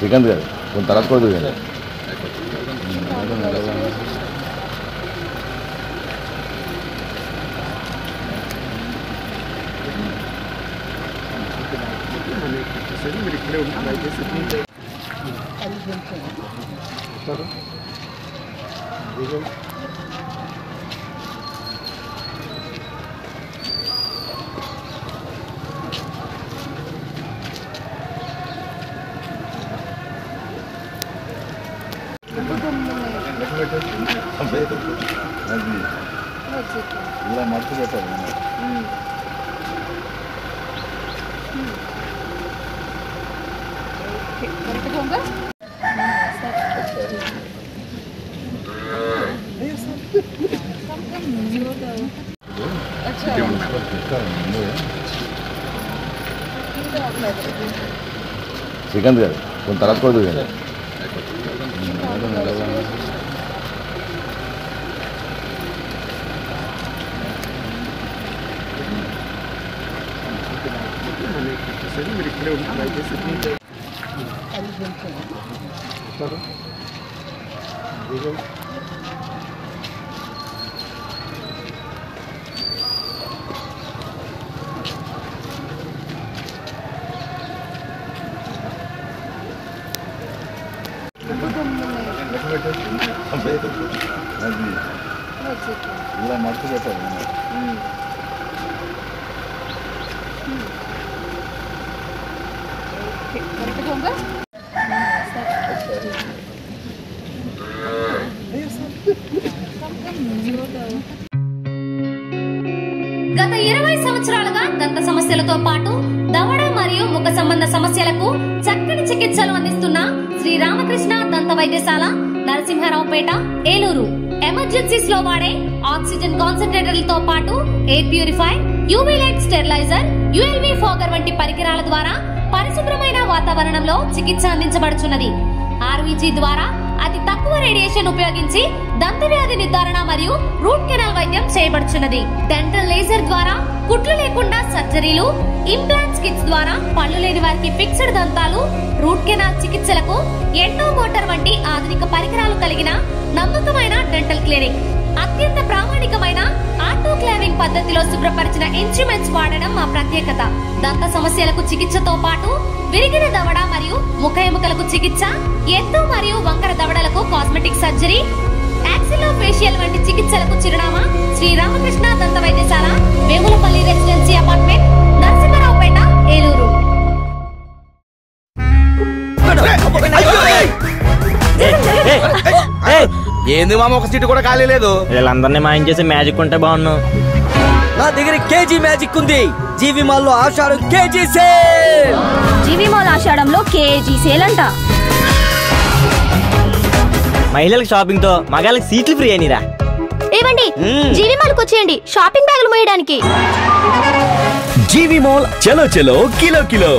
శ్రీకాంత్ గారు కొంత తర్వాత కూడా కదా మీరు ఇక్కడే ఉంటారు ఇలా మర్చి పెట్టాలి శ్రీకాంత్ గారు కొంత తర్వాత కూడా కదా మీరు ఇక్కడే ఉంటారు ఇలా మర్చి పెట్టాలి గత 20 సంవత్సరాలుగా దంత సమస్యలతో పాటు దవడ మరియు ముఖ సంబంధ సమస్యలకు చక్కని చికిత్సలు అందిస్తున్న శ్రీ రామకృష్ణ దంత వైద్యశాల నరసింహారావుపేట ఏలూరు. ఎమర్జెన్సీస్ లో వాడే ఆక్సిజన్ కాన్సంట్రేటర్లతో పాటు air purify, UV light steriliser, ULV fogger వంటి పరికరాల ద్వారా పరిశుభ్రమైన వాతావరణంలో చికిత్స అందించబడుచున్నది. ఆర్వీజీ ద్వారా అతి తక్కువ రేడియేషన్ ఉపయోగించి దంత వ్యాధి నిర్ధారణ మరియు రూట్ కెనాల్ వైద్యం చేయబడుచున్నది. డెంటల్ లేజర్ ద్వారా కుట్లు లేకుండా సర్జరీలు, ఇంప్లాంట్స్ కిట్స్ ద్వారా పళ్ళు లేని వారికి ఫిక్స్డ్ దంతాలు, రూట్ కెనాల్ చికిత్సలకు ఎండో మోటార్ వంటి ఆధునిక పరికరాలు కలిగిన నమ్మకమైన డెంటల్ క్లినిక్. అత్యంత ప్రామాణికమైన ఆటోక్లావింగ్ పద్ధతిలో శుభ్రపరిచిన ఇన్స్ట్రుమెంట్స్ వాడడం మా ప్రత్యేకత. దంత సమస్యలకు చికిత్సతో పాటు విరిగిన దవడ మరియు ముఖ ఎముకలకు చికిత్స, ఎత్తు మరియు వంకర దవడలకు కాస్మెటిక్ సర్జరీ, యాక్సిలోఫేషియల్ వంటి చికిత్సలకు చిరునామా శ్రీ రామకృష్ణ దంత వైద్యశాల, వేములపల్లి రెసిడెన్సీ అపార్ట్మెంట్, నరసింహారావుపేట, ఏలూరు. ఏంది మామ, ఒక సీటు కూడా ఖాళీ లేదు. వీళ్ళందరినీ మాయం చేసి మ్యాజిక్ ఉంటే బాగున్నావు. నా దగ్గర కేజీ మ్యాజిక్ ఉంది. జీవి మాల్ లో ఆషాఢం కేజీ సేల్. జీవి మాల్ ఆషాఢంలో కేజీ సేల్ అంట. మహిళలకు షాపింగ్ తో మగాళ్ళకి సీట్లు ఫ్రీ అయినరా. ఏవండి, జీవి మాల్ కు వచ్చేయండి షాపింగ్ బ్యాగులు మోయడానికి. జీవి మాల్ చలో చలో కిలో కిలో.